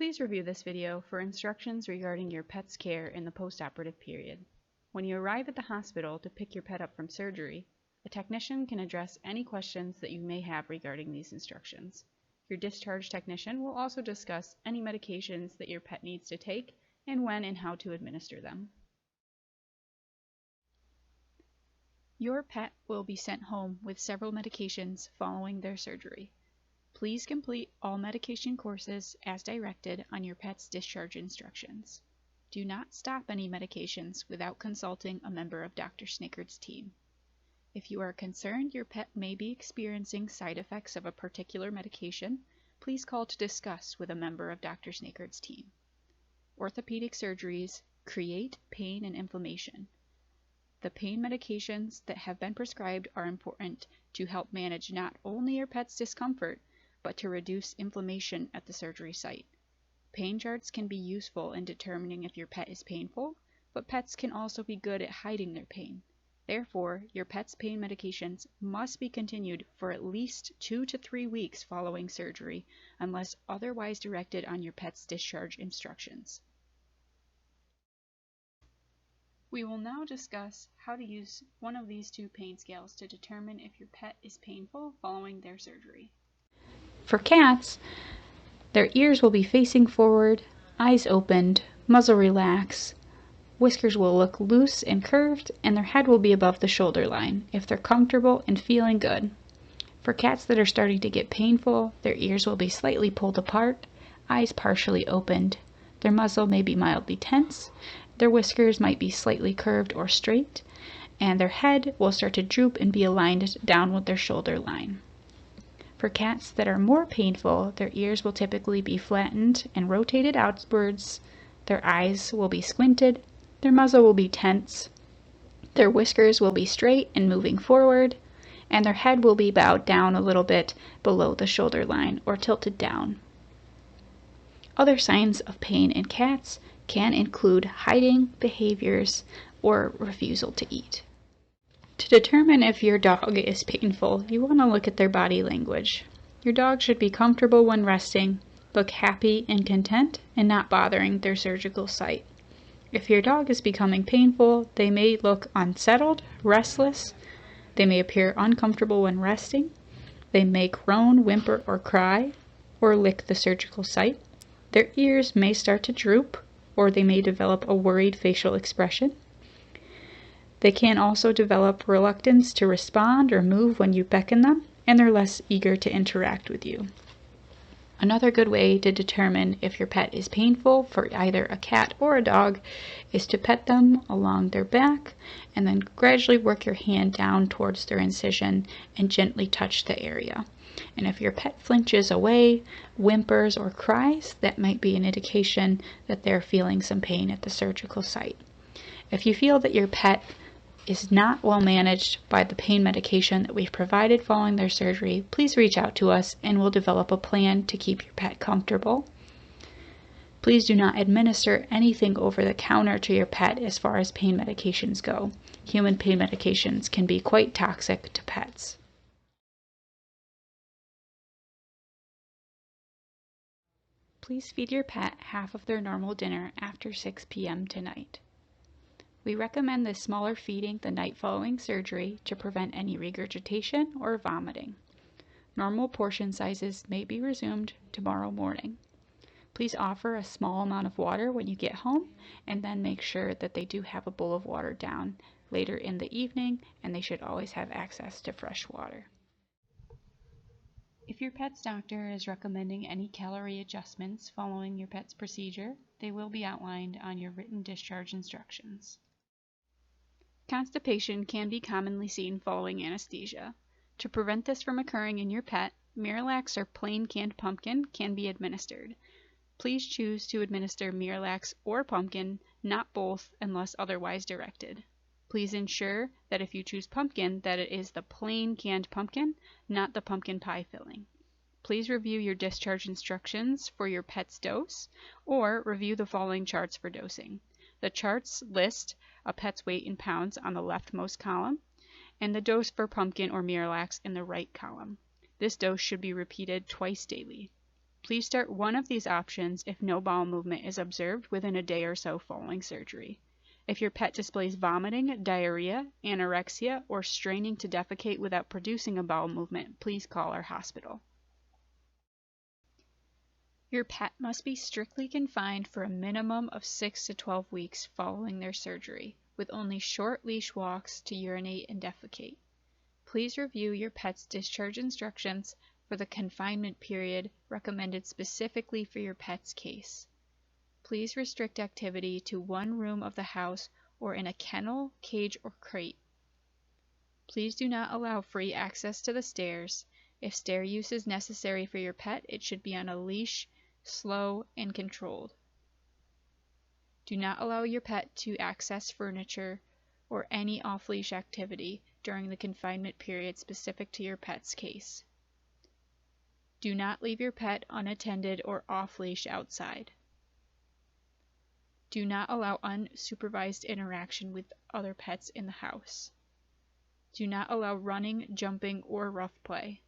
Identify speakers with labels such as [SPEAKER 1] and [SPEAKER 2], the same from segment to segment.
[SPEAKER 1] Please review this video for instructions regarding your pet's care in the postoperative period. When you arrive at the hospital to pick your pet up from surgery, a technician can address any questions that you may have regarding these instructions. Your discharge technician will also discuss any medications that your pet needs to take and when and how to administer them. Your pet will be sent home with several medications following their surgery. Please complete all medication courses as directed on your pet's discharge instructions. Do not stop any medications without consulting a member of Dr. Snickard's team. If you are concerned your pet may be experiencing side effects of a particular medication, please call to discuss with a member of Dr. Snickard's team. Orthopedic surgeries create pain and inflammation. The pain medications that have been prescribed are important to help manage not only your pet's discomfort, but to reduce inflammation at the surgery site. Pain charts can be useful in determining if your pet is painful, but pets can also be good at hiding their pain. Therefore, your pet's pain medications must be continued for at least 2 to 3 weeks following surgery, unless otherwise directed on your pet's discharge instructions. We will now discuss how to use one of these two pain scales to determine if your pet is painful following their surgery. For cats, their ears will be facing forward, eyes opened, muzzle relaxed, whiskers will look loose and curved, and their head will be above the shoulder line if they're comfortable and feeling good. For cats that are starting to get painful, their ears will be slightly pulled apart, eyes partially opened, their muzzle may be mildly tense, their whiskers might be slightly curved or straight, and their head will start to droop and be aligned down with their shoulder line. For cats that are more painful, their ears will typically be flattened and rotated outwards, their eyes will be squinted, their muzzle will be tense, their whiskers will be straight and moving forward, and their head will be bowed down a little bit below the shoulder line or tilted down. Other signs of pain in cats can include hiding behaviors or refusal to eat. To determine if your dog is painful, you want to look at their body language. Your dog should be comfortable when resting, look happy and content, and not bothering their surgical site. If your dog is becoming painful, they may look unsettled, restless, they may appear uncomfortable when resting, they may groan, whimper, or cry, or lick the surgical site. Their ears may start to droop, or they may develop a worried facial expression. They can also develop reluctance to respond or move when you beckon them, and they're less eager to interact with you. Another good way to determine if your pet is painful for either a cat or a dog is to pet them along their back and then gradually work your hand down towards their incision and gently touch the area. And if your pet flinches away, whimpers, or cries, that might be an indication that they're feeling some pain at the surgical site. If you feel that your pet is not well managed by the pain medication that we've provided following their surgery, please reach out to us and we'll develop a plan to keep your pet comfortable. Please do not administer anything over the counter to your pet as far as pain medications go. Human pain medications can be quite toxic to pets. Please feed your pet half of their normal dinner after 6 p.m. tonight. We recommend this smaller feeding the night following surgery to prevent any regurgitation or vomiting. Normal portion sizes may be resumed tomorrow morning. Please offer a small amount of water when you get home, and then make sure that they do have a bowl of water down later in the evening, and they should always have access to fresh water. If your pet's doctor is recommending any calorie adjustments following your pet's procedure, they will be outlined on your written discharge instructions. Constipation can be commonly seen following anesthesia. To prevent this from occurring in your pet, Miralax or plain canned pumpkin can be administered. Please choose to administer Miralax or pumpkin, not both unless otherwise directed. Please ensure that if you choose pumpkin, that it is the plain canned pumpkin, not the pumpkin pie filling. Please review your discharge instructions for your pet's dose, or review the following charts for dosing. The charts list a pet's weight in pounds on the leftmost column, and the dose for pumpkin or Miralax in the right column. This dose should be repeated twice daily. Please start one of these options if no bowel movement is observed within a day or so following surgery. If your pet displays vomiting, diarrhea, anorexia, or straining to defecate without producing a bowel movement, please call our hospital. Your pet must be strictly confined for a minimum of 6 to 12 weeks following their surgery, with only short leash walks to urinate and defecate. Please review your pet's discharge instructions for the confinement period recommended specifically for your pet's case. Please restrict activity to one room of the house or in a kennel, cage, or crate. Please do not allow free access to the stairs. If stair use is necessary for your pet, it should be on a leash, slow, and controlled. Do not allow your pet to access furniture or any off-leash activity during the confinement period specific to your pet's case. Do not leave your pet unattended or off-leash outside. Do not allow unsupervised interaction with other pets in the house. Do not allow running, jumping, or rough play.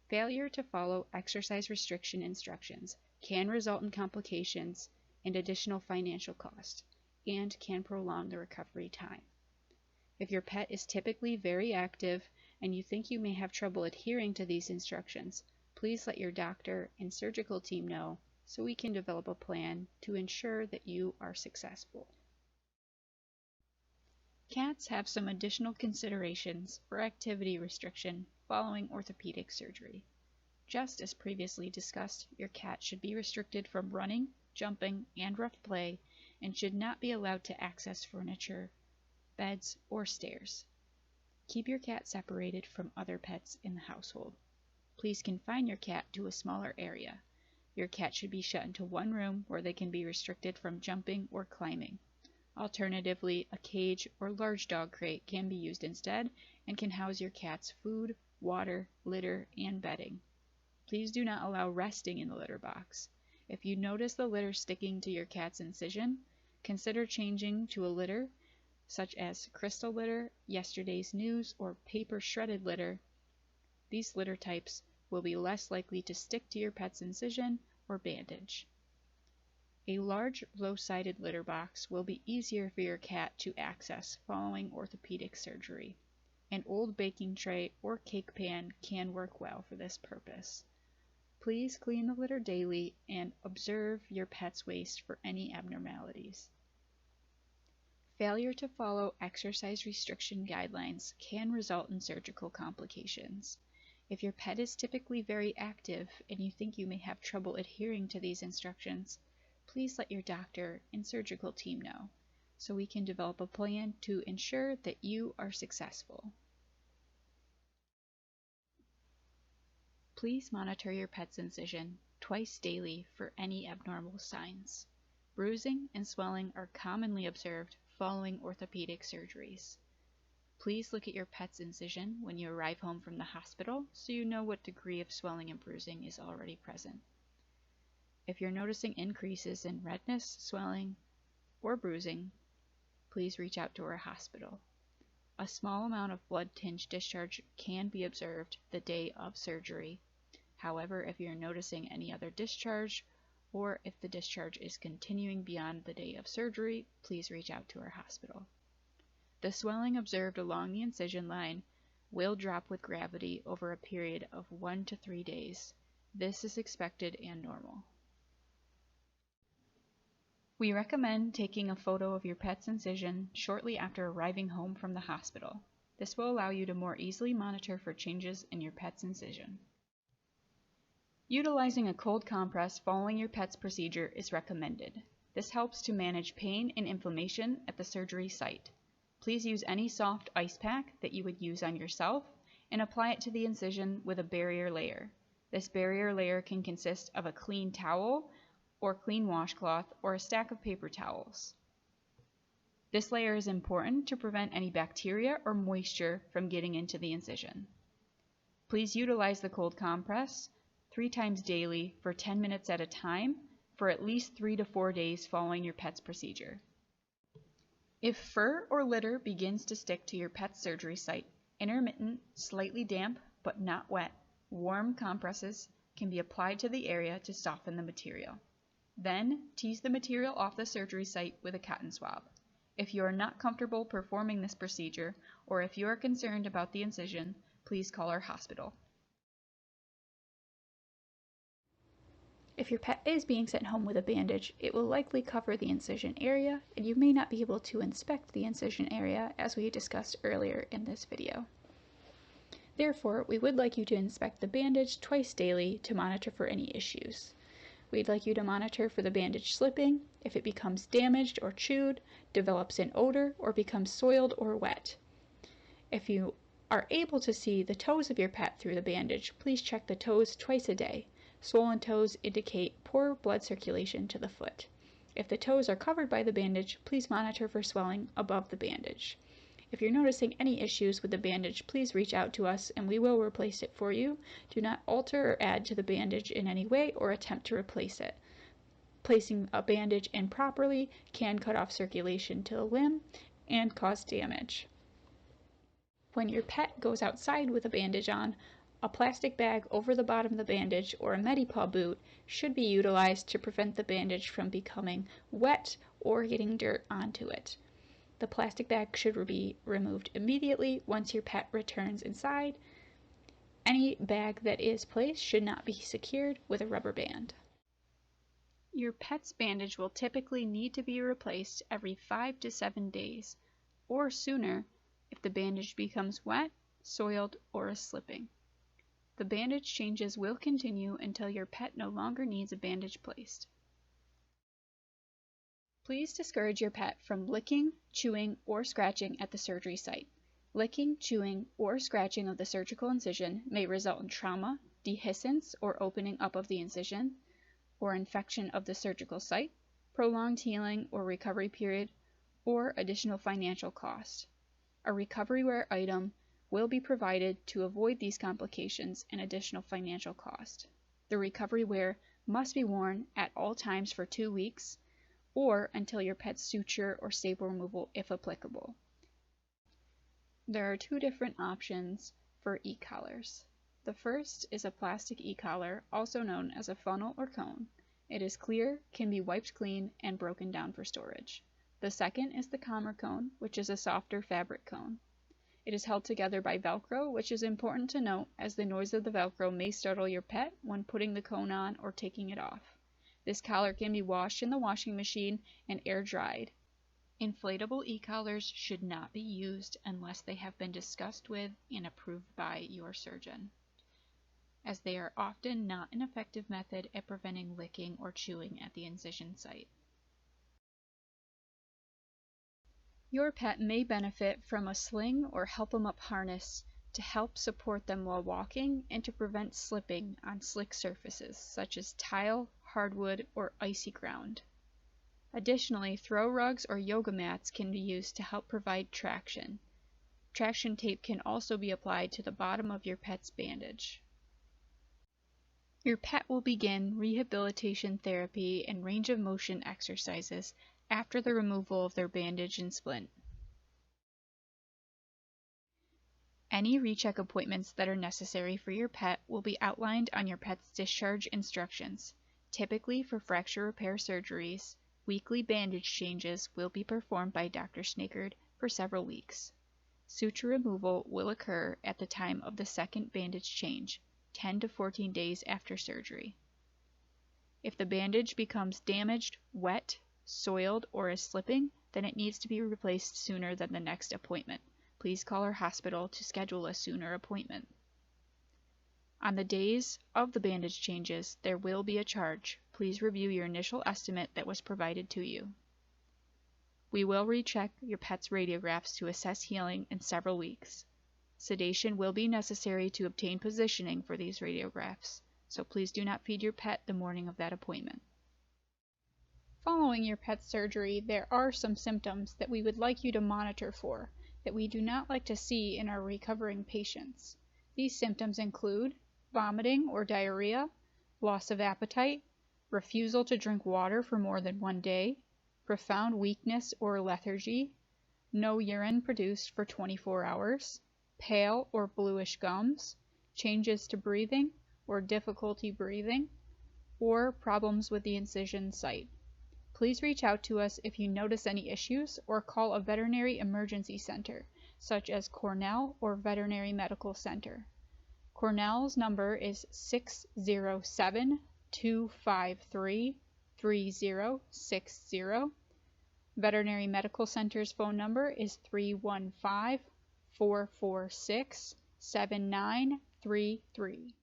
[SPEAKER 1] Failure to follow exercise restriction instructions can result in complications and additional financial cost, and can prolong the recovery time. If your pet is typically very active and you think you may have trouble adhering to these instructions, please let your doctor and surgical team know so we can develop a plan to ensure that you are successful. Cats have some additional considerations for activity restriction following orthopedic surgery. Just as previously discussed, your cat should be restricted from running, jumping, and rough play, and should not be allowed to access furniture, beds, or stairs. Keep your cat separated from other pets in the household. Please confine your cat to a smaller area. Your cat should be shut into one room where they can be restricted from jumping or climbing. Alternatively, a cage or large dog crate can be used instead and can house your cat's food, water, litter, and bedding. Please do not allow resting in the litter box. If you notice the litter sticking to your cat's incision, consider changing to a litter such as crystal litter, yesterday's news, or paper shredded litter. These litter types will be less likely to stick to your pet's incision or bandage. A large, low-sided litter box will be easier for your cat to access following orthopedic surgery. An old baking tray or cake pan can work well for this purpose. Please clean the litter daily and observe your pet's waste for any abnormalities. Failure to follow exercise restriction guidelines can result in surgical complications. If your pet is typically very active and you think you may have trouble adhering to these instructions, please let your doctor and surgical team know so we can develop a plan to ensure that you are successful. Please monitor your pet's incision twice daily for any abnormal signs. Bruising and swelling are commonly observed following orthopedic surgeries. Please look at your pet's incision when you arrive home from the hospital so you know what degree of swelling and bruising is already present. If you're noticing increases in redness, swelling, or bruising, please reach out to our hospital. A small amount of blood-tinged discharge can be observed the day of surgery. However, if you're noticing any other discharge, or if the discharge is continuing beyond the day of surgery, please reach out to our hospital. The swelling observed along the incision line will drop with gravity over a period of 1 to 3 days. This is expected and normal. We recommend taking a photo of your pet's incision shortly after arriving home from the hospital. This will allow you to more easily monitor for changes in your pet's incision. Utilizing a cold compress following your pet's procedure is recommended. This helps to manage pain and inflammation at the surgery site. Please use any soft ice pack that you would use on yourself and apply it to the incision with a barrier layer. This barrier layer can consist of a clean towel or clean washcloth or a stack of paper towels. This layer is important to prevent any bacteria or moisture from getting into the incision. Please utilize the cold compress 3 times daily for 10 minutes at a time for at least 3 to 4 days following your pet's procedure. If fur or litter begins to stick to your pet's surgery site, intermittent, slightly damp but not wet, warm compresses can be applied to the area to soften the material. Then, tease the material off the surgery site with a cotton swab. If you are not comfortable performing this procedure, or if you are concerned about the incision, please call our hospital.
[SPEAKER 2] If your pet is being sent home with a bandage, it will likely cover the incision area, and you may not be able to inspect the incision area as we discussed earlier in this video. Therefore, we would like you to inspect the bandage twice daily to monitor for any issues. We'd like you to monitor for the bandage slipping, if it becomes damaged or chewed, develops an odor, or becomes soiled or wet. If you are able to see the toes of your pet through the bandage, please check the toes twice a day. Swollen toes indicate poor blood circulation to the foot. If the toes are covered by the bandage, please monitor for swelling above the bandage. If you're noticing any issues with the bandage, please reach out to us and we will replace it for you. Do not alter or add to the bandage in any way or attempt to replace it. Placing a bandage improperly can cut off circulation to the limb and cause damage. When your pet goes outside with a bandage on, a plastic bag over the bottom of the bandage or a Medipaw boot should be utilized to prevent the bandage from becoming wet or getting dirt onto it. The plastic bag should be removed immediately once your pet returns inside. Any bag that is placed should not be secured with a rubber band.
[SPEAKER 1] Your pet's bandage will typically need to be replaced every 5 to 7 days, or sooner if the bandage becomes wet, soiled, or is slipping. The bandage changes will continue until your pet no longer needs a bandage placed. Please discourage your pet from licking, chewing, or scratching at the surgery site. Licking, chewing, or scratching of the surgical incision may result in trauma, dehiscence or opening up of the incision, or infection of the surgical site, prolonged healing or recovery period, or additional financial cost. A recovery wear item will be provided to avoid these complications and additional financial cost. The recovery wear must be worn at all times for 2 weeks, or until your pet's suture or staple removal if applicable. There are 2 different options for e-collars. The first is a plastic e-collar, also known as a funnel or cone. It is clear, can be wiped clean, and broken down for storage. The second is the calmer cone, which is a softer fabric cone. It is held together by Velcro, which is important to note as the noise of the Velcro may startle your pet when putting the cone on or taking it off. This collar can be washed in the washing machine and air dried. Inflatable e-collars should not be used unless they have been discussed with and approved by your surgeon, as they are often not an effective method at preventing licking or chewing at the incision site. Your pet may benefit from a sling or help 'em up harness to help support them while walking and to prevent slipping on slick surfaces such as tile, hardwood, or icy ground. Additionally, throw rugs or yoga mats can be used to help provide traction. Traction tape can also be applied to the bottom of your pet's bandage. Your pet will begin rehabilitation therapy and range of motion exercises after the removal of their bandage and splint. Any recheck appointments that are necessary for your pet will be outlined on your pet's discharge instructions. Typically for fracture repair surgeries, weekly bandage changes will be performed by Dr. Snakerd for several weeks. Suture removal will occur at the time of the second bandage change, 10 to 14 days after surgery. If the bandage becomes damaged, wet, soiled, or is slipping, then it needs to be replaced sooner than the next appointment. Please call our hospital to schedule a sooner appointment. On the days of the bandage changes, there will be a charge. Please review your initial estimate that was provided to you. We will recheck your pet's radiographs to assess healing in several weeks. Sedation will be necessary to obtain positioning for these radiographs, so please do not feed your pet the morning of that appointment. Following your pet's surgery, there are some symptoms that we would like you to monitor for that we do not like to see in our recovering patients. These symptoms include vomiting or diarrhea, loss of appetite, refusal to drink water for more than 1 day, profound weakness or lethargy, no urine produced for 24 hours, pale or bluish gums, changes to breathing, or difficulty breathing, or problems with the incision site. Please reach out to us if you notice any issues or call a veterinary emergency center, such as Cornell or Veterinary Medical Center. Cornell's number is 607-253-3060. Veterinary Medical Center's phone number is 315-446-7933.